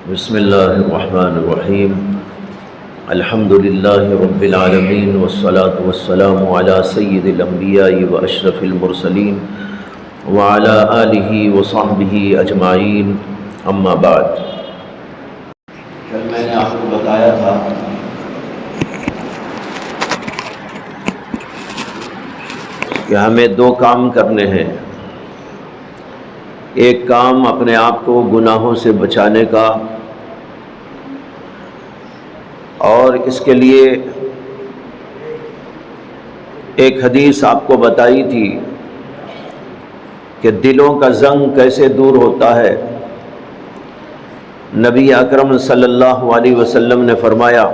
بسم اللہ الرحمن الرحیم الحمد للہ رب العالمین والصلاة والسلام علی سید الانبیاء واشرف المرسلین وعلی آلہ وصحبہ اجمعین اما بعد۔ کل میں نے آپ کو بتایا تھا کہ ہمیں دو کام کرنے ہیں۔ ایک کام اپنے آپ کو گناہوں سے بچانے کا، اور اس کے لیے ایک حدیث آپ کو بتائی تھی کہ دلوں کا زنگ کیسے دور ہوتا ہے۔ نبی اکرم صلی اللہ علیہ وسلم نے فرمایا،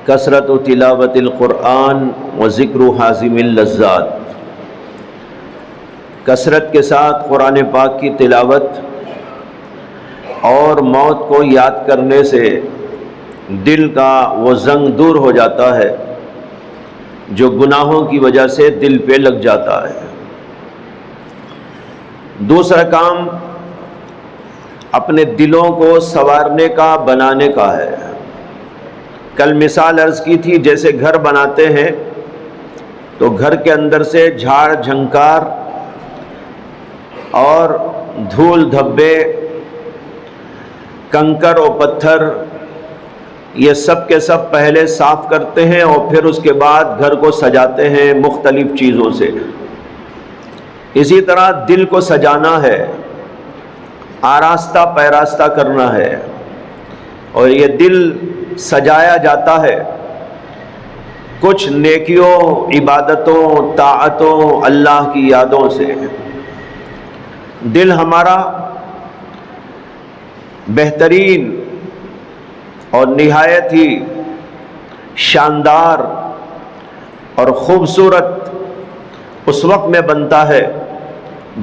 کثرت تلاوت القرآن و ذکر حازم اللذات، کثرت کے ساتھ قرآن پاک کی تلاوت اور موت کو یاد کرنے سے دل کا وہ زنگ دور ہو جاتا ہے جو گناہوں کی وجہ سے دل پہ لگ جاتا ہے۔ دوسرا کام اپنے دلوں کو سنوارنے کا، بنانے کا ہے۔ کل مثال عرض کی تھی، جیسے گھر بناتے ہیں تو گھر کے اندر سے جھاڑ جھنکار اور دھول دھبے، کنکر و پتھر، یہ سب کے سب پہلے صاف کرتے ہیں اور پھر اس کے بعد گھر کو سجاتے ہیں مختلف چیزوں سے۔ اسی طرح دل کو سجانا ہے، آراستہ پیراستہ کرنا ہے، اور یہ دل سجایا جاتا ہے کچھ نیکیوں، عبادتوں، طاعتوں، اللہ کی یادوں سے۔ دل ہمارا بہترین اور نہایت ہی شاندار اور خوبصورت اس وقت میں بنتا ہے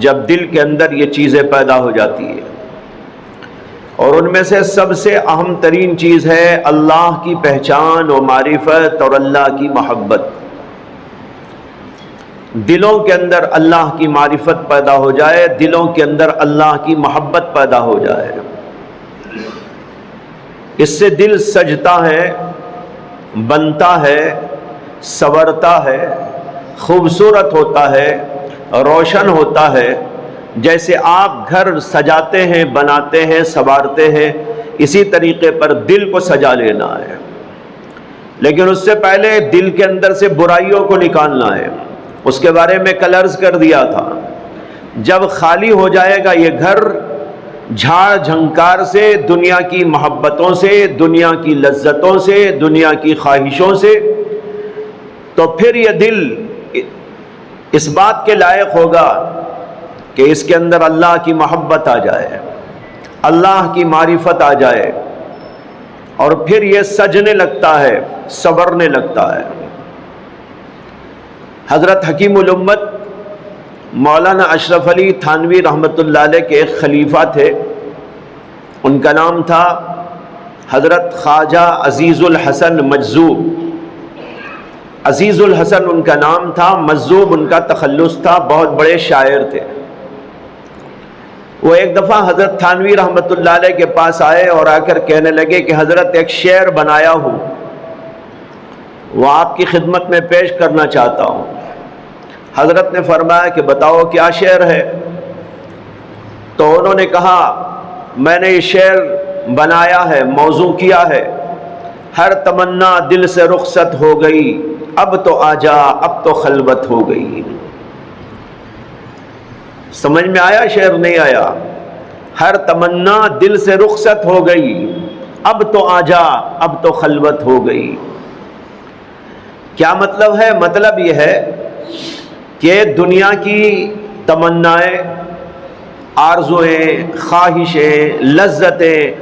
جب دل کے اندر یہ چیزیں پیدا ہو جاتی ہیں، اور ان میں سے سب سے اہم ترین چیز ہے اللہ کی پہچان و معرفت اور اللہ کی محبت۔ دلوں کے اندر اللہ کی معرفت پیدا ہو جائے، دلوں کے اندر اللہ کی محبت پیدا ہو جائے، اس سے دل سجتا ہے، بنتا ہے، سنورتا ہے، خوبصورت ہوتا ہے، روشن ہوتا ہے۔ جیسے آپ گھر سجاتے ہیں، بناتے ہیں، سنوارتے ہیں، اسی طریقے پر دل کو سجا لینا ہے۔ لیکن اس سے پہلے دل کے اندر سے برائیوں کو نکالنا ہے۔ اس کے بارے میں کل عرض کر دیا تھا، جب خالی ہو جائے گا یہ گھر جھاڑ جھنکار سے، دنیا کی محبتوں سے، دنیا کی لذتوں سے، دنیا کی خواہشوں سے، تو پھر یہ دل اس بات کے لائق ہوگا کہ اس کے اندر اللہ کی محبت آ جائے، اللہ کی معرفت آ جائے، اور پھر یہ سجنے لگتا ہے، سنورنے لگتا ہے۔ حضرت حکیم الامت مولانا اشرف علی تھانوی رحمۃ اللہ علیہ کے ایک خلیفہ تھے، ان کا نام تھا حضرت خواجہ عزیز الحسن مجذوب۔ عزیز الحسن ان کا نام تھا، مجذوب ان کا تخلص تھا، بہت بڑے شاعر تھے۔ وہ ایک دفعہ حضرت تھانوی رحمۃ اللہ علیہ کے پاس آئے اور آ کر کہنے لگے کہ حضرت ایک شعر بنایا ہوں، وہ آپ کی خدمت میں پیش کرنا چاہتا ہوں۔ حضرت نے فرمایا کہ بتاؤ کیا شعر ہے؟ تو انہوں نے کہا، میں نے یہ شعر بنایا ہے، موضوع کیا ہے، ہر تمنا دل سے رخصت ہو گئی، اب تو آجا اب تو خلوت ہو گئی۔ سمجھ میں آیا شعر؟ نہیں آیا؟ ہر تمنا دل سے رخصت ہو گئی، اب تو آجا اب تو خلوت ہو گئی۔ کیا مطلب ہے؟ مطلب یہ ہے کہ دنیا کی تمنائیں، آرزویں، خواہشیں، لذتیں،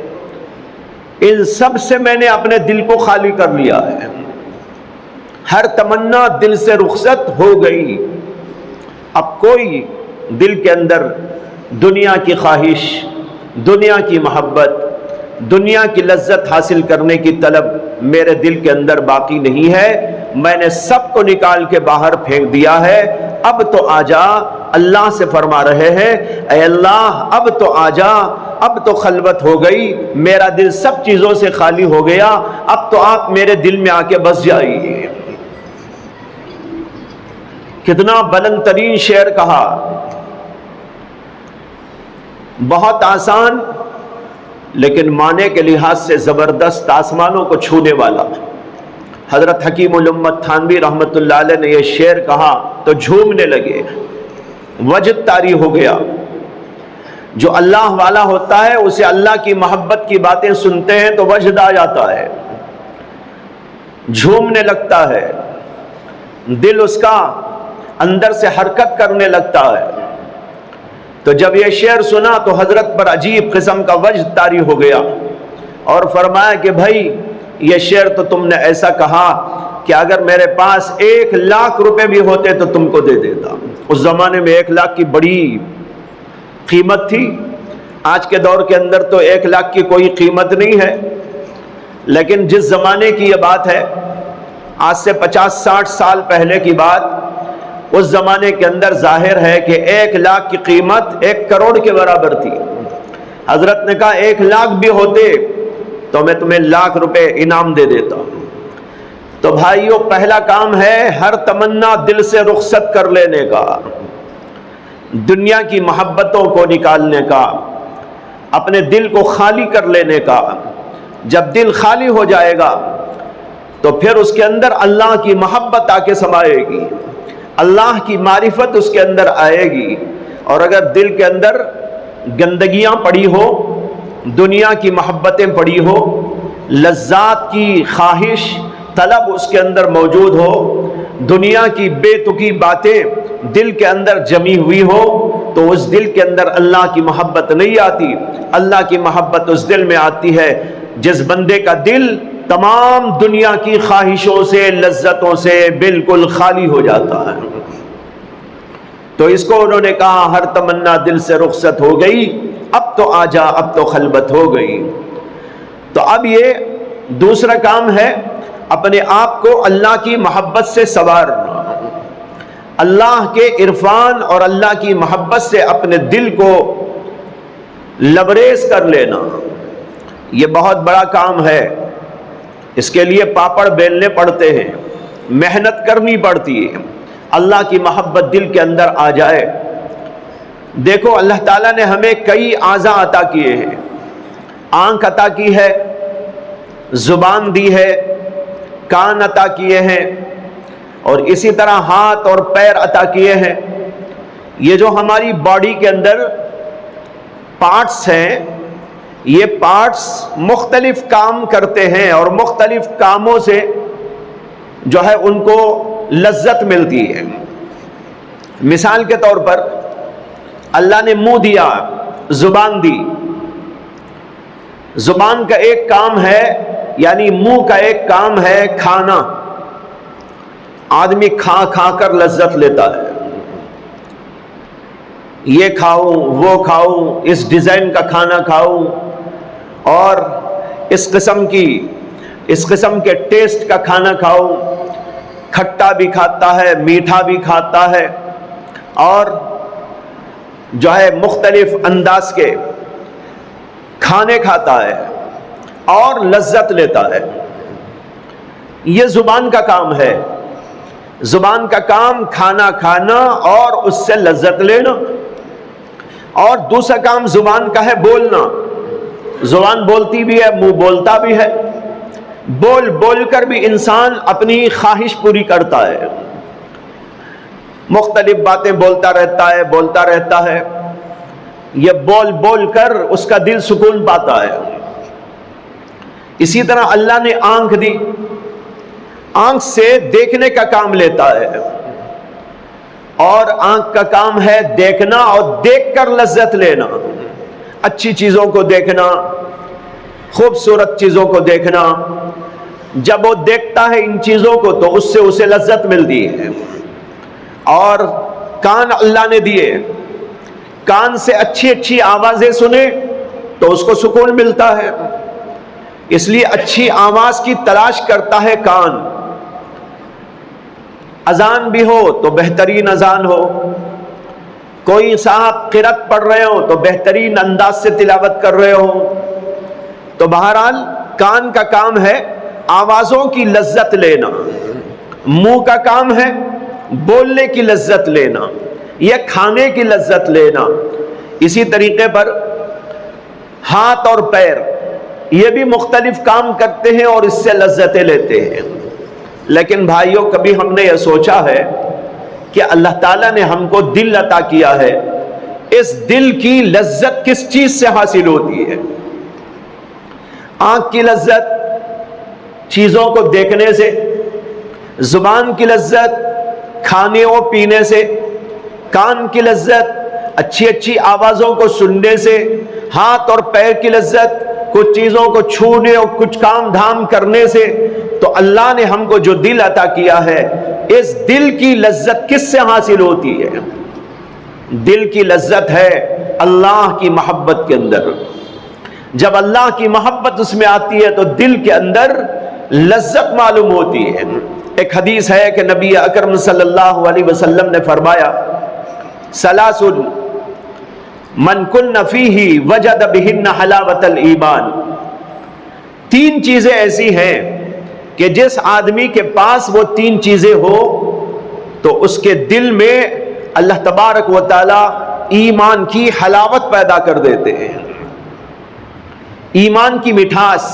ان سب سے میں نے اپنے دل کو خالی کر لیا ہے۔ ہر تمنا دل سے رخصت ہو گئی، اب کوئی دل کے اندر دنیا کی خواہش، دنیا کی محبت، دنیا کی لذت حاصل کرنے کی طلب میرے دل کے اندر باقی نہیں ہے۔ میں نے سب کو نکال کے باہر پھینک دیا ہے، اب تو آجا۔ اللہ سے فرما رہے ہیں، اے اللہ اب تو آجا، اب تو خلوت ہو گئی، میرا دل سب چیزوں سے خالی ہو گیا، اب تو آپ میرے دل میں آ کے بس جائیے۔ کتنا بلند ترین شعر کہا، بہت آسان لیکن معنی کے لحاظ سے زبردست، آسمانوں کو چھونے والا۔ حضرت حکیم الامت تھانوی رحمۃ اللہ علیہ نے یہ شعر کہا تو جھومنے لگے، وجد طاری ہو گیا۔ جو اللہ والا ہوتا ہے اسے اللہ کی محبت کی باتیں سنتے ہیں تو وجد آ جاتا ہے، جھومنے لگتا ہے، دل اس کا اندر سے حرکت کرنے لگتا ہے۔ تو جب یہ شعر سنا تو حضرت پر عجیب قسم کا وجد طاری ہو گیا اور فرمایا کہ بھائی یہ شعر تو تم نے ایسا کہا کہ اگر میرے پاس 1,00,000 روپے بھی ہوتے تو تم کو دے دیتا۔ اس زمانے میں 1,00,000 کی بڑی قیمت تھی، آج کے دور کے اندر تو 1,00,000 کی کوئی قیمت نہیں ہے، لیکن جس زمانے کی یہ بات ہے، آج سے 50-60 سال پہلے کی بات، اس زمانے کے اندر ظاہر ہے کہ 1,00,000 کی قیمت 1 کروڑ کے برابر تھی۔ حضرت نے کہا 1,00,000 بھی ہوتے تو میں تمہیں 1,00,000 روپے انعام دے دیتا۔ تو بھائیو، پہلا کام ہے ہر تمنا دل سے رخصت کر لینے کا، دنیا کی محبتوں کو نکالنے کا، اپنے دل کو خالی کر لینے کا۔ جب دل خالی ہو جائے گا تو پھر اس کے اندر اللہ کی محبت آ کے سمائے گی، اللہ کی معرفت اس کے اندر آئے گی۔ اور اگر دل کے اندر گندگیاں پڑی ہو، دنیا کی محبتیں پڑی ہو، لذات کی خواہش طلب اس کے اندر موجود ہو، دنیا کی بے تکی باتیں دل کے اندر جمی ہوئی ہو، تو اس دل کے اندر اللہ کی محبت نہیں آتی۔ اللہ کی محبت اس دل میں آتی ہے جس بندے کا دل تمام دنیا کی خواہشوں سے، لذتوں سے بالکل خالی ہو جاتا ہے۔ تو اس کو انہوں نے کہا ہر تمنا دل سے رخصت ہو گئی، اب تو آجا، اب تو خلوت ہو گئی۔ تو اب یہ دوسرا کام ہے اپنے آپ کو اللہ کی محبت سے سنوارنا، اللہ کے عرفان اور اللہ کی محبت سے اپنے دل کو لبریز کر لینا۔ یہ بہت بڑا کام ہے، اس کے لیے پاپڑ بیلنے پڑتے ہیں، محنت کرنی پڑتی ہے، اللہ کی محبت دل کے اندر آ جائے۔ دیکھو اللہ تعالیٰ نے ہمیں کئی اعضاء عطا کیے ہیں، آنکھ عطا کی ہے، زبان دی ہے، کان عطا کیے ہیں، اور اسی طرح ہاتھ اور پیر عطا کیے ہیں۔ یہ جو ہماری باڈی کے اندر پارٹس ہیں، یہ پارٹس مختلف کام کرتے ہیں اور مختلف کاموں سے جو ہے ان کو لذت ملتی ہے۔ مثال کے طور پر اللہ نے منہ دیا، زبان دی، زبان کا ایک کام ہے، یعنی منہ کا ایک کام ہے کھانا، آدمی کھا کھا کر لذت لیتا ہے، یہ کھاؤں وہ کھاؤں، اس ڈیزائن کا کھانا کھاؤں، اور اس قسم کے ٹیسٹ کا کھانا کھاؤں، کھٹا بھی کھاتا ہے، میٹھا بھی کھاتا ہے، اور جو ہے مختلف انداز کے کھانے کھاتا ہے اور لذت لیتا ہے۔ یہ زبان کا کام ہے، زبان کا کام کھانا کھانا اور اس سے لذت لینا۔ اور دوسرا کام زبان کا ہے بولنا، زبان بولتی بھی ہے، منہ بولتا بھی ہے، بول بول کر بھی انسان اپنی خواہش پوری کرتا ہے، مختلف باتیں بولتا رہتا ہے، یہ بول بول کر اس کا دل سکون پاتا ہے۔ اسی طرح اللہ نے آنکھ دی، آنکھ سے دیکھنے کا کام لیتا ہے، اور آنکھ کا کام ہے دیکھنا اور دیکھ کر لذت لینا، اچھی چیزوں کو دیکھنا، خوبصورت چیزوں کو دیکھنا۔ جب وہ دیکھتا ہے ان چیزوں کو تو اس سے اسے لذت ملتی ہے۔ اور کان اللہ نے دیے، کان سے اچھی اچھی آوازیں سنے تو اس کو سکون ملتا ہے، اس لیے اچھی آواز کی تلاش کرتا ہے کان۔ اذان بھی ہو تو بہترین اذان ہو، کوئی صاحب قرات پڑھ رہے ہو تو بہترین انداز سے تلاوت کر رہے ہو. تو بہرحال کان کا کام ہے آوازوں کی لذت لینا، منہ کا کام ہے بولنے کی لذت لینا یا کھانے کی لذت لینا. اسی طریقے پر ہاتھ اور پیر یہ بھی مختلف کام کرتے ہیں اور اس سے لذتیں لیتے ہیں. لیکن بھائیوں، کبھی ہم نے یہ سوچا ہے کہ اللہ تعالیٰ نے ہم کو دل عطا کیا ہے، اس دل کی لذت کس چیز سے حاصل ہوتی ہے؟ آنکھ کی لذت چیزوں کو دیکھنے سے، زبان کی لذت کھانے و پینے سے، کان کی لذت اچھی اچھی آوازوں کو سننے سے، ہاتھ اور پیر کی لذت کچھ چیزوں کو چھونے اور کچھ کام دھام کرنے سے. تو اللہ نے ہم کو جو دل عطا کیا ہے، اس دل کی لذت کس سے حاصل ہوتی ہے؟ دل کی لذت ہے اللہ کی محبت کے اندر. جب اللہ کی محبت اس میں آتی ہے تو دل کے اندر لذت معلوم ہوتی ہے. ایک حدیث ہے کہ نبی اکرم صلی اللہ علیہ وسلم نے فرمایا، ثلاث من کن فیہ وجد بہن حلاوت الایمان. تین چیزیں ایسی ہیں کہ جس آدمی کے پاس وہ تین چیزیں ہو تو اس کے دل میں اللہ تبارک و تعالی ایمان کی حلاوت پیدا کر دیتے ہیں. ایمان کی مٹھاس،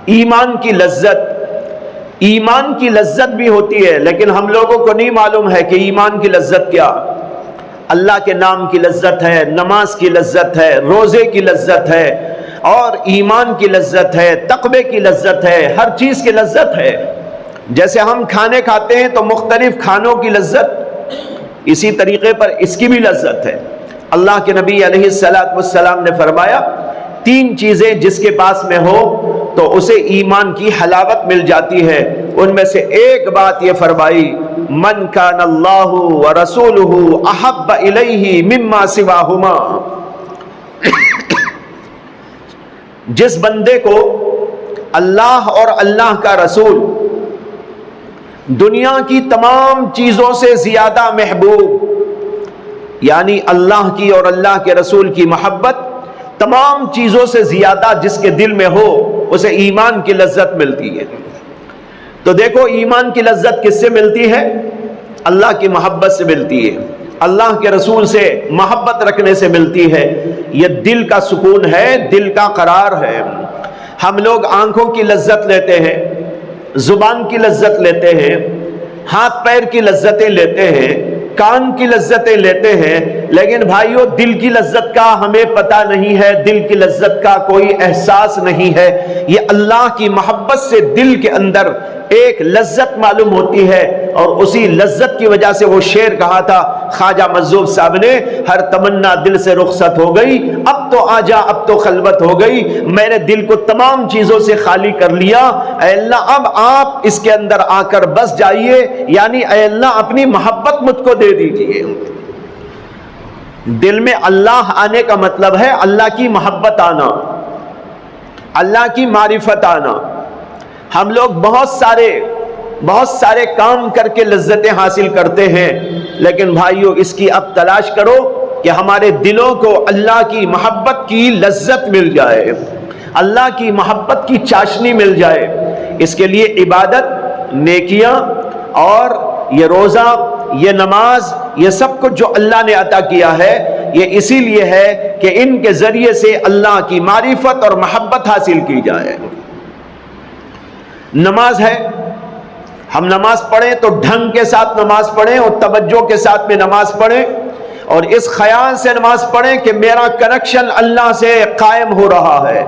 ایمان کی لذت. ایمان کی لذت بھی ہوتی ہے لیکن ہم لوگوں کو نہیں معلوم ہے کہ ایمان کی لذت کیا. اللہ کے نام کی لذت ہے، نماز کی لذت ہے، روزے کی لذت ہے، اور ایمان کی لذت ہے، تقوی کی لذت ہے، ہر چیز کی لذت ہے. جیسے ہم کھانے کھاتے ہیں تو مختلف کھانوں کی لذت، اسی طریقے پر اس کی بھی لذت ہے. اللہ کے نبی علیہ الصلوۃ والسلام نے فرمایا، تین چیزیں جس کے پاس میں ہو تو اسے ایمان کی حلاوت مل جاتی ہے. ان میں سے ایک بات یہ فرمائی، من کان اللہ ورسولہ احب الیہ مما سواہما. جس بندے کو اللہ اور اللہ کا رسول دنیا کی تمام چیزوں سے زیادہ محبوب، یعنی اللہ کی اور اللہ کے رسول کی محبت تمام چیزوں سے زیادہ جس کے دل میں ہو، اسے ایمان کی لذت ملتی ہے. تو دیکھو، ایمان کی لذت کس سے ملتی ہے؟ اللہ کی محبت سے ملتی ہے، اللہ کے رسول سے محبت رکھنے سے ملتی ہے. یہ دل کا سکون ہے، دل کا قرار ہے. ہم لوگ آنکھوں کی لذت لیتے ہیں، زبان کی لذت لیتے ہیں، ہاتھ پیر کی لذتیں لیتے ہیں، کان کی لذتیں لیتے ہیں، لیکن بھائیو دل کی لذت کا ہمیں پتہ نہیں ہے، دل کی لذت کا کوئی احساس نہیں ہے. یہ اللہ کی محبت سے دل کے اندر ایک لذت معلوم ہوتی ہے، اور اسی لذت کی وجہ سے وہ شعر کہا تھا خواجہ مظلوم صاحب نے، ہر تمنا دل سے رخصت ہو گئی، اب تو آجا اب تو خلوت ہو گئی، میں نے دل کو تمام چیزوں سے خالی کر لیا، اے اللہ اب آپ اس کے اندر آ کر بس جائیے، یعنی اے اللہ اپنی محبت مجھ کو دے دیجئے. دل میں اللہ آنے کا مطلب ہے اللہ کی محبت آنا، اللہ کی معرفت آنا. ہم لوگ بہت سارے کام کر کے لذتیں حاصل کرتے ہیں، لیکن بھائیو اس کی اب تلاش کرو کہ ہمارے دلوں کو اللہ کی محبت کی لذت مل جائے، اللہ کی محبت کی چاشنی مل جائے. اس کے لیے عبادت، نیکیاں اور یہ روزہ، یہ نماز، یہ سب کچھ جو اللہ نے عطا کیا ہے، یہ اسی لیے ہے کہ ان کے ذریعے سے اللہ کی معرفت اور محبت حاصل کی جائے. نماز ہے، ہم نماز پڑھیں تو ڈھنگ کے ساتھ نماز پڑھیں اور توجہ کے ساتھ میں نماز پڑھیں، اور اس خیال سے نماز پڑھیں کہ میرا کنیکشن اللہ سے قائم ہو رہا ہے.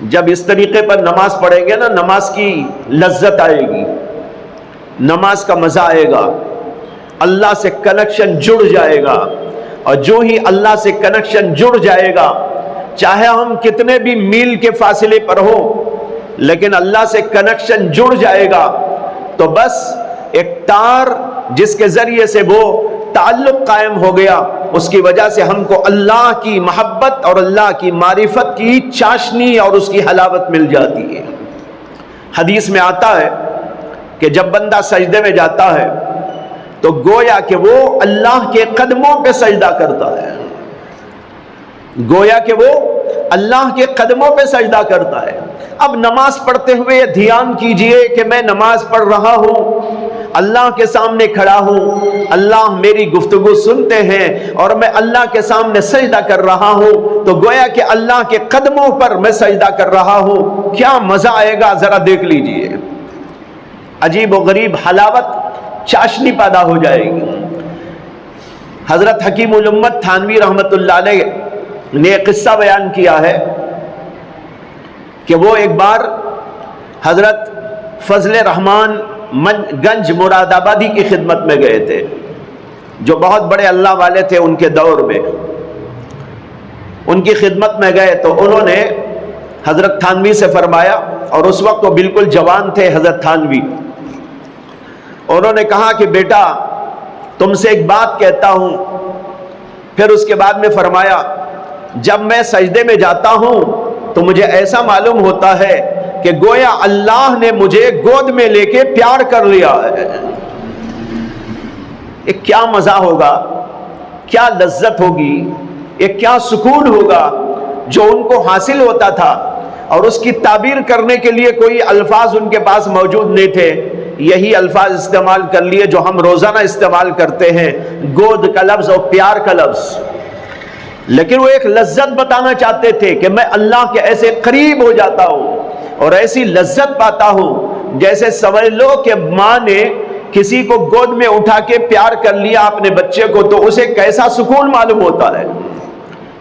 جب اس طریقے پر نماز پڑھیں گے نا، نماز کی لذت آئے گی، نماز کا مزہ آئے گا، اللہ سے کنیکشن جڑ جائے گا. اور جو ہی اللہ سے کنیکشن جڑ جائے گا، چاہے ہم کتنے بھی میل کے فاصلے پر ہوں، لیکن اللہ سے کنیکشن جڑ جائے گا تو بس ایک تار جس کے ذریعے سے وہ تعلق قائم ہو گیا، اس کی وجہ سے ہم کو اللہ کی محبت اور اللہ کی معرفت کی چاشنی اور اس کی حلاوت مل جاتی ہے. حدیث میں آتا ہے کہ جب بندہ سجدے میں جاتا ہے تو گویا کہ وہ اللہ کے قدموں پہ سجدہ کرتا ہے، گویا کہ وہ اللہ کے قدموں پہ سجدہ کرتا ہے۔ اب نماز پڑھتے ہوئے دھیان کیجئے کہ میں نماز پڑھ رہا ہوں، اللہ کے سامنے کھڑا ہوں، اللہ میری گفتگو سنتے ہیں اور میں اللہ کے سامنے سجدہ کر رہا ہوں، تو گویا کہ اللہ کے قدموں پر میں سجدہ کر رہا ہوں۔ کیا مزہ آئے گا ذرا دیکھ لیجئے، عجیب و غریب حلاوت، چاشنی پیدا ہو جائے گی۔ حضرت حکیم الامت تھانوی رحمت اللہ علیہ نے ایک قصہ بیان کیا ہے کہ وہ ایک بار حضرت فضل رحمان گنج مراد آبادی کی خدمت میں گئے تھے، جو بہت بڑے اللہ والے تھے ان کے دور میں۔ ان کی خدمت میں گئے تو انہوں نے حضرت تھانوی سے فرمایا، اور اس وقت وہ بالکل جوان تھے حضرت تھانوی، انہوں نے کہا کہ بیٹا تم سے ایک بات کہتا ہوں۔ پھر اس کے بعد میں فرمایا، جب میں سجدے میں جاتا ہوں تو مجھے ایسا معلوم ہوتا ہے کہ گویا اللہ نے مجھے گود میں لے کے پیار کر لیا ہے۔ ایک کیا مزہ ہوگا، کیا لذت ہوگی، ایک کیا سکون ہوگا جو ان کو حاصل ہوتا تھا، اور اس کی تعبیر کرنے کے لیے کوئی الفاظ ان کے پاس موجود نہیں تھے۔ یہی الفاظ استعمال کر لیے جو ہم روزانہ استعمال کرتے ہیں، گود کا لفظ اور پیار کا لفظ۔ لیکن وہ ایک لذت بتانا چاہتے تھے کہ میں اللہ کے ایسے قریب ہو جاتا ہوں اور ایسی لذت پاتا ہوں، جیسے سمجھ لو کہ ماں نے کسی کو گود میں اٹھا کے پیار کر لیا اپنے بچے کو، تو اسے کیسا سکون معلوم ہوتا ہے،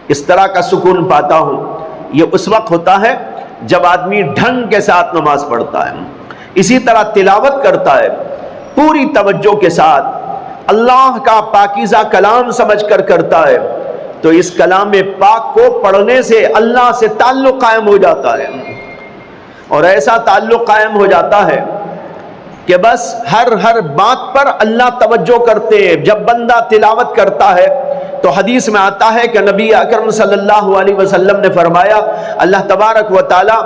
اس طرح کا سکون پاتا ہوں۔ یہ اس وقت ہوتا ہے جب آدمی ڈھنگ کے ساتھ نماز پڑھتا ہے، اسی طرح تلاوت کرتا ہے پوری توجہ کے ساتھ، اللہ کا پاکیزہ کلام سمجھ کر کرتا ہے، تو اس کلام پاک کو پڑھنے سے اللہ سے تعلق قائم ہو جاتا ہے، اور ایسا تعلق قائم ہو جاتا ہے کہ بس ہر بات پر اللہ توجہ کرتے ہیں۔ جب بندہ تلاوت کرتا ہے تو حدیث میں آتا ہے کہ نبی اکرم صلی اللہ علیہ وسلم نے فرمایا، اللہ تبارک و تعالی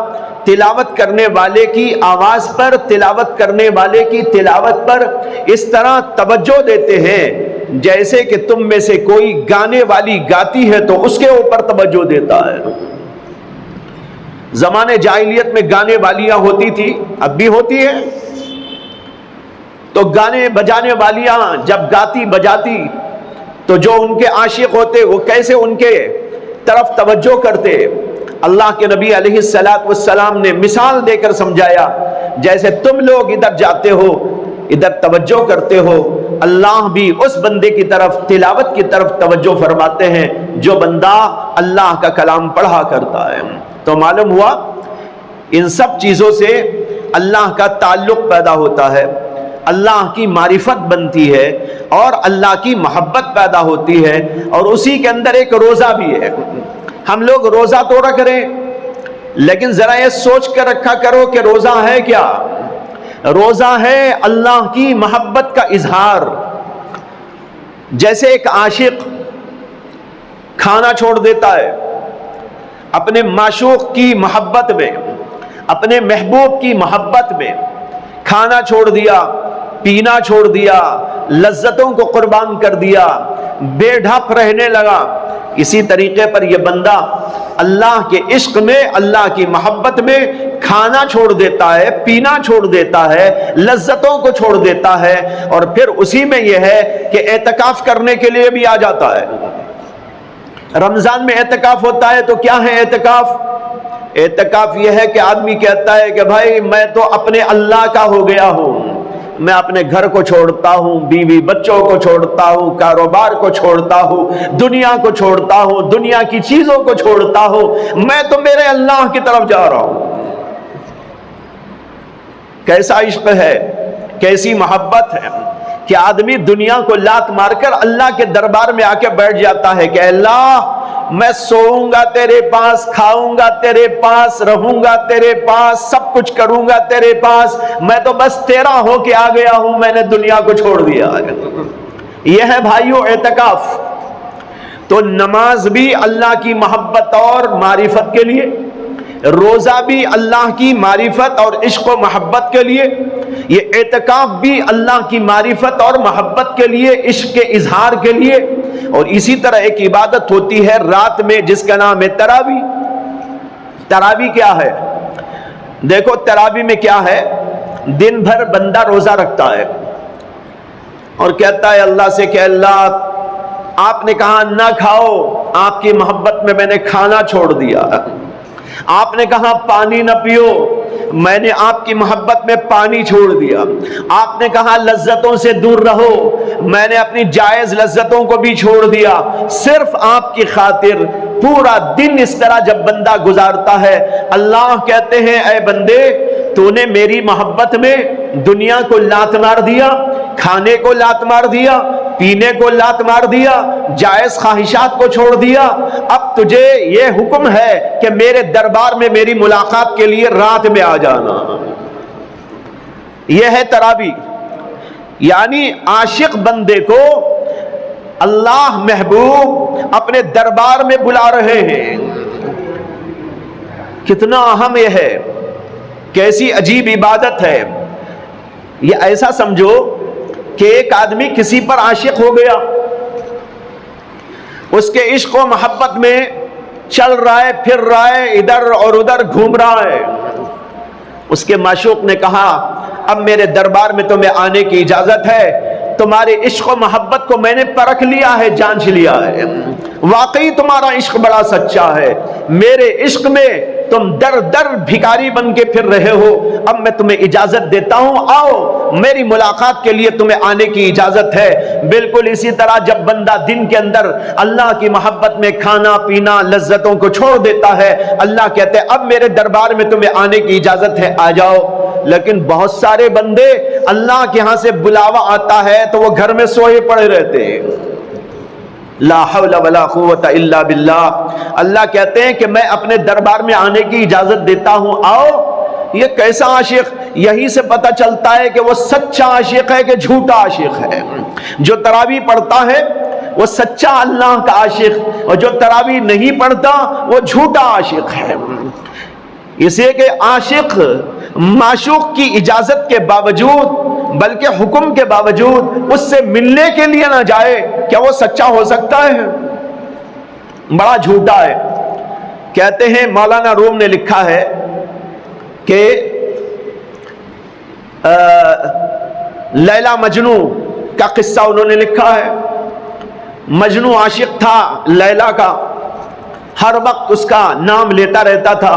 تلاوت کرنے والے کی آواز پر، تلاوت کرنے والے کی تلاوت پر اس طرح توجہ دیتے ہیں جیسے کہ تم میں سے کوئی گانے والی گاتی ہے تو اس کے اوپر توجہ دیتا ہے۔ زمانے جاہلیت میں گانے والیاں ہوتی تھی، اب بھی ہوتی ہے، تو گانے بجانے والیاں جب گاتی بجاتی تو جو ان کے عاشق ہوتے وہ کیسے ان کے طرف توجہ کرتے۔ اللہ کے نبی علیہ السلام نے مثال دے کر سمجھایا، جیسے تم لوگ ادھر جاتے ہو، ادھر توجہ کرتے ہو، اللہ بھی اس بندے کی طرف، تلاوت کی طرف توجہ فرماتے ہیں جو بندہ اللہ کا کلام پڑھا کرتا ہے۔ تو معلوم ہوا ان سب چیزوں سے اللہ کا تعلق پیدا ہوتا ہے، اللہ کی معرفت بنتی ہے اور اللہ کی محبت پیدا ہوتی ہے، اور اسی کے اندر ایک روزہ بھی ہے۔ ہم لوگ روزہ تو رکھ رہے ہیں، لیکن ذرا یہ سوچ کر رکھا کرو کہ روزہ ہے کیا؟ روزہ ہے اللہ کی محبت کا اظہار۔ جیسے ایک عاشق کھانا چھوڑ دیتا ہے اپنے معشوق کی محبت میں، اپنے محبوب کی محبت میں، کھانا چھوڑ دیا، پینا چھوڑ دیا، لذتوں کو قربان کر دیا، بے ڈھپ رہنے لگا، اسی طریقے پر یہ بندہ اللہ کے عشق میں، اللہ کی محبت میں کھانا چھوڑ دیتا ہے، پینا چھوڑ دیتا ہے، لذتوں کو چھوڑ دیتا ہے، اور پھر اسی میں یہ ہے کہ اعتکاف کرنے کے لیے بھی آ جاتا ہے۔ رمضان میں اعتکاف ہوتا ہے تو کیا ہے اعتکاف؟ اعتکاف یہ ہے کہ آدمی کہتا ہے کہ بھائی میں تو اپنے اللہ کا ہو گیا ہوں، میں اپنے گھر کو چھوڑتا ہوں، بیوی بچوں کو چھوڑتا ہوں، کاروبار کو چھوڑتا ہوں، دنیا کو چھوڑتا ہوں، دنیا کی چیزوں کو چھوڑتا ہوں، میں تو میرے اللہ کی طرف جا رہا ہوں۔ کیسا عشق ہے، کیسی محبت ہے کہ آدمی دنیا کو لات مار کر اللہ کے دربار میں آ کے بیٹھ جاتا ہے کہ اللہ میں سوؤں گا تیرے پاس، کھاؤں گا تیرے پاس، رہوں گا تیرے پاس، سب کچھ کروں گا تیرے پاس، میں تو بس تیرا ہو کے آ گیا ہوں، میں نے دنیا کو چھوڑ دیا۔ یہ ہے بھائیو اعتکاف۔ تو نماز بھی اللہ کی محبت اور معرفت کے لیے، روزہ بھی اللہ کی معرفت اور عشق و محبت کے لیے، یہ اعتکاف بھی اللہ کی معرفت اور محبت کے لیے، عشق کے اظہار کے لیے، اور اسی طرح ایک عبادت ہوتی ہے رات میں جس کا نام ہے تراویح۔ تراویح کیا ہے؟ دیکھو تراویح میں کیا ہے، دن بھر بندہ روزہ رکھتا ہے اور کہتا ہے اللہ سے کہ اللہ آپ نے کہا نہ کھاؤ، آپ کی محبت میں میں نے کھانا چھوڑ دیا، آپ نے کہا پانی نہ پیو، میں نے آپ کی محبت میں پانی چھوڑ دیا، آپ نے کہا لذتوں سے دور رہو، میں نے اپنی جائز لذتوں کو بھی چھوڑ دیا، صرف آپ کی خاطر۔ پورا دن اس طرح جب بندہ گزارتا ہے، اللہ کہتے ہیں اے بندے تو نے میری محبت میں دنیا کو لات مار دیا، کھانے کو لات مار دیا، پینے کو لات مار دیا، جائز خواہشات کو چھوڑ دیا، اب تجھے یہ حکم ہے کہ میرے دربار میں میری ملاقات کے لیے رات میں آ جانا۔ یہ ہے تراویح، یعنی عاشق بندے کو اللہ محبوب اپنے دربار میں بلا رہے ہیں۔ کتنا اہم یہ ہے، کیسی عجیب عبادت ہے۔ یہ ایسا سمجھو کہ ایک آدمی کسی پر عاشق ہو گیا، اس کے عشق و محبت میں چل رہا ہے، پھر رہا ہے، ادھر اور ادھر گھوم رہا ہے۔ اس کے معشوق نے کہا اب میرے دربار میں تمہیں آنے کی اجازت ہے، تمہارے عشق و محبت کو میں نے پرکھ لیا ہے، جانچ لیا ہے، واقعی تمہارا عشق بڑا سچا ہے، میرے عشق میں تم در در بھکاری بن کے پھر رہے ہو، اب میں تمہیں اجازت دیتا ہوں، آؤ میری ملاقات کے لیے تمہیں آنے کی اجازت ہے۔ بالکل اسی طرح جب بندہ دن کے اندر اللہ کی محبت میں کھانا پینا لذتوں کو چھوڑ دیتا ہے، اللہ کہتے ہیں اب میرے دربار میں تمہیں آنے کی اجازت ہے، آ جاؤ۔ لیکن بہت سارے بندے اللہ کے ہاں سے بلاوا آتا ہے تو وہ گھر میں سوئے پڑے رہتے ہیں۔ لا حول ولا قوت الا باللہ۔ اللہ کہتے ہیں کہ میں اپنے دربار میں آنے کی اجازت دیتا ہوں، آؤ۔ یہ کیسا عاشق؟ یہی سے پتہ چلتا ہے کہ وہ سچا عاشق ہے کہ جھوٹا عاشق ہے۔ جو تراویح پڑھتا ہے وہ سچا اللہ کا عاشق، اور جو تراویح نہیں پڑھتا وہ جھوٹا عاشق ہے۔ اس لیے کہ عاشق معشوق کی اجازت کے باوجود بلکہ حکم کے باوجود اس سے ملنے کے لیے نہ جائے، کیا وہ سچا ہو سکتا ہے؟ بڑا جھوٹا ہے۔ کہتے ہیں مولانا روم نے لکھا ہے کہ لیلا مجنو کا قصہ انہوں نے لکھا ہے۔ مجنو عاشق تھا لیلا کا، ہر وقت اس کا نام لیتا رہتا تھا۔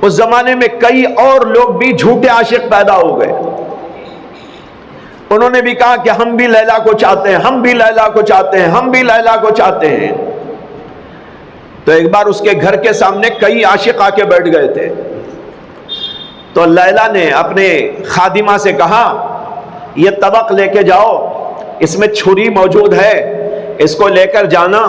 اس زمانے میں کئی اور لوگ بھی جھوٹے عاشق پیدا ہو گئے، انہوں نے بھی کہا کہ ہم بھی لیلا کو چاہتے ہیں، ہم بھی لیلا کو چاہتے ہیں، ہم بھی لیلا کو چاہتے ہیں۔ تو ایک بار اس کے گھر کے سامنے کئی عاشق آ کے بیٹھ گئے تھے، تو لیلا نے اپنے خادمہ سے کہا یہ طبق لے کے جاؤ، اس میں چھری موجود ہے، اس کو لے کر جانا،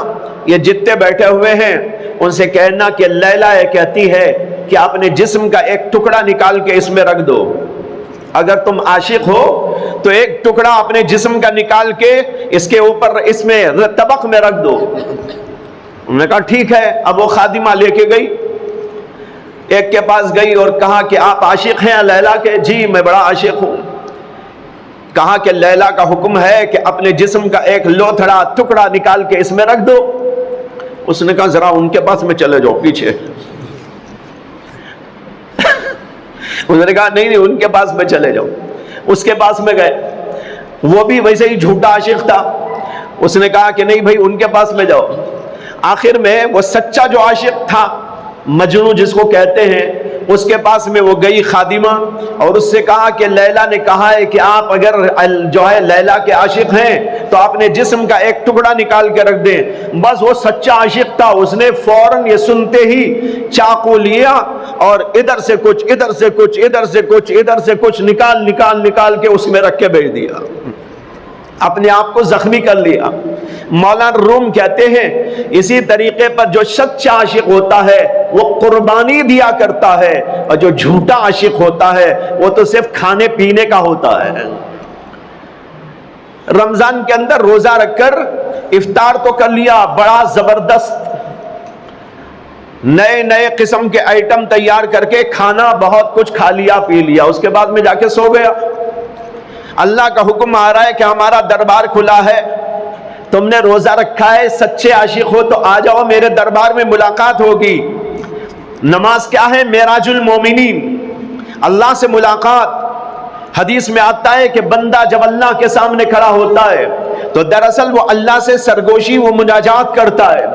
یہ جتنے بیٹھے ہوئے ہیں ان سے کہنا کہ لیلا یہ کہتی ہے کہ اپنے جسم کا ایک ٹکڑا نکال کے اس میں رکھ دو، اگر تم عاشق ہو تو ایک ٹکڑا اپنے جسم کا نکال کے اس کے اوپر اس میں طبق میں رکھ دو۔ انہوں نے کہا ٹھیک ہے۔ اب وہ خادمہ لے کے گئی، ایک کے پاس گئی اور کہا کہ آپ عاشق ہیں لیلا کے؟ جی میں بڑا عاشق ہوں۔ کہا کہ لیلا کا حکم ہے کہ اپنے جسم کا ایک لوتھڑا ٹکڑا نکال کے اس میں رکھ دو۔ اس نے کہا ذرا ان کے پاس میں چلے جاؤ پیچھے۔ انہوں نے کہا نہیں ان کے پاس میں چلے جاؤ۔ اس کے پاس میں گئے، وہ بھی ویسے ہی جھوٹا عاشق تھا، اس نے کہا کہ نہیں بھائی ان کے پاس میں جاؤ۔ آخر میں وہ سچا جو عاشق تھا، مجنو جس کو کہتے ہیں، اس کے پاس میں وہ گئی خادمہ اور اس سے کہا کہ لیلا نے کہا ہے کہ آپ اگر جو ہے لیلا کے عاشق ہیں تو اپنے جسم کا ایک ٹکڑا نکال کے رکھ دیں۔ بس وہ سچا عاشق تھا، اس نے فوراً یہ سنتے ہی چاقو لیا اور ادھر سے کچھ ادھر سے کچھ ادھر سے کچھ ادھر سے کچھ نکال کے اس میں رکھ کے بھیج دیا، اپنے آپ کو زخمی کر لیا۔ مولانا روم کہتے ہیں اسی طریقے پر جو سچا عاشق ہوتا ہے وہ قربانی دیا کرتا ہے، اور جو جھوٹا عاشق ہوتا ہے وہ تو صرف کھانے پینے کا ہوتا ہے۔ رمضان کے اندر روزہ رکھ کر افطار تو کر لیا، بڑا زبردست، نئے نئے قسم کے آئٹم تیار کر کے کھانا بہت کچھ کھا لیا پی لیا، اس کے بعد میں جا کے سو گیا۔ اللہ کا حکم آ رہا ہے کہ ہمارا دربار کھلا ہے، تم نے روزہ رکھا ہے، سچے عاشق ہو تو آ جاؤ، میرے دربار میں ملاقات ہوگی۔ نماز کیا ہے؟ معراج المومنین، اللہ سے ملاقات۔ حدیث میں آتا ہے کہ بندہ جب اللہ کے سامنے کھڑا ہوتا ہے تو دراصل وہ اللہ سے سرگوشی، وہ مناجات کرتا ہے۔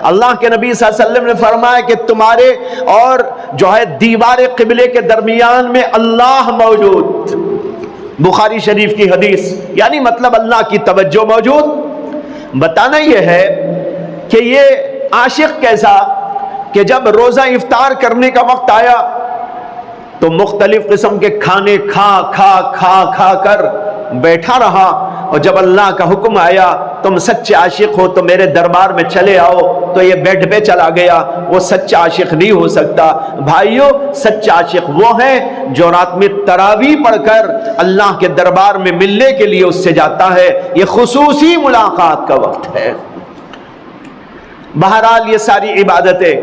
اللہ کے نبی صلی اللہ علیہ وسلم نے فرمایا کہ تمہارے اور جو ہے دیوار قبلے کے درمیان میں اللہ موجود، بخاری شریف کی حدیث، یعنی مطلب اللہ کی توجہ موجود۔ بتانا یہ ہے کہ یہ عاشق کیسا کہ جب روزہ افطار کرنے کا وقت آیا تو مختلف قسم کے کھانے کھا کھا کھا کھا کر بیٹھا رہا، اور جب اللہ کا حکم آیا تم سچے عاشق ہو تو میرے دربار میں چلے آؤ تو یہ بیڈ پہ چلا گیا۔ وہ سچا عاشق نہیں ہو سکتا۔ بھائیو، سچا عاشق وہ ہے جو رات میں تراویح پڑھ کر اللہ کے دربار میں ملنے کے لیے اس سے جاتا ہے۔ یہ خصوصی ملاقات کا وقت ہے۔ بہرحال یہ ساری عبادتیں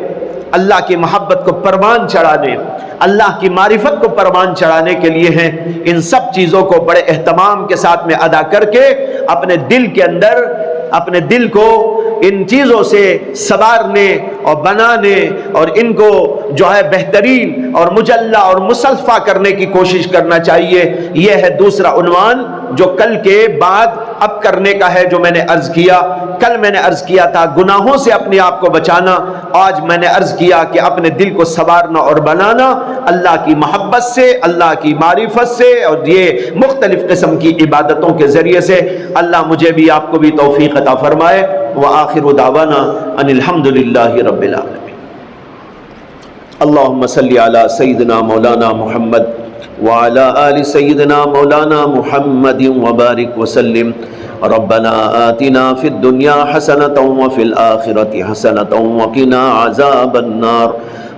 اللہ کی محبت کو پروان چڑھانے، اللہ کی معرفت کو پروان چڑھانے کے لیے ہیں۔ ان سب چیزوں کو بڑے اہتمام کے ساتھ میں ادا کر کے اپنے دل کے اندر، اپنے دل کو ان چیزوں سے سنوارنے اور بنانے اور ان کو جو ہے بہترین اور مجلہ اور مصفح کرنے کی کوشش کرنا چاہیے۔ یہ ہے دوسرا عنوان جو کل کے بعد اب کرنے کا ہے، جو میں نے عرض کیا۔ کل میں نے عرض کیا تھا گناہوں سے اپنے آپ کو بچانا، آج میں نے عرض کیا کہ اپنے دل کو سنوارنا اور بنانا اللہ کی محبت سے، اللہ کی معرفت سے، اور یہ مختلف قسم کی عبادتوں کے ذریعے سے۔ اللہ مجھے بھی آپ کو بھی توفیق عطا فرمائے۔ وآخر دعوانا ان الحمد للہ رب العالمین۔ اللہم صلی علی سیدنا مولانا محمد وعلی آل سیدنا مولانا محمد وبارک وسلم۔ ربنا آتنا فی الدنیا حسنة وفی الآخرة حسنة وقنا عذاب النار۔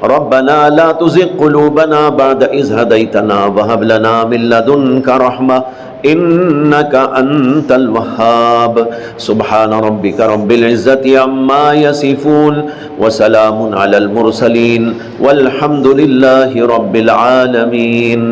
ربنا لا تزغ قلوبنا بعد إذ هديتنا وهب لنا من لدنك رحمة إنك أنت الوهاب۔ سبحان ربك رب العزة عما يصفون وسلام على المرسلين والحمد لله رب العالمين۔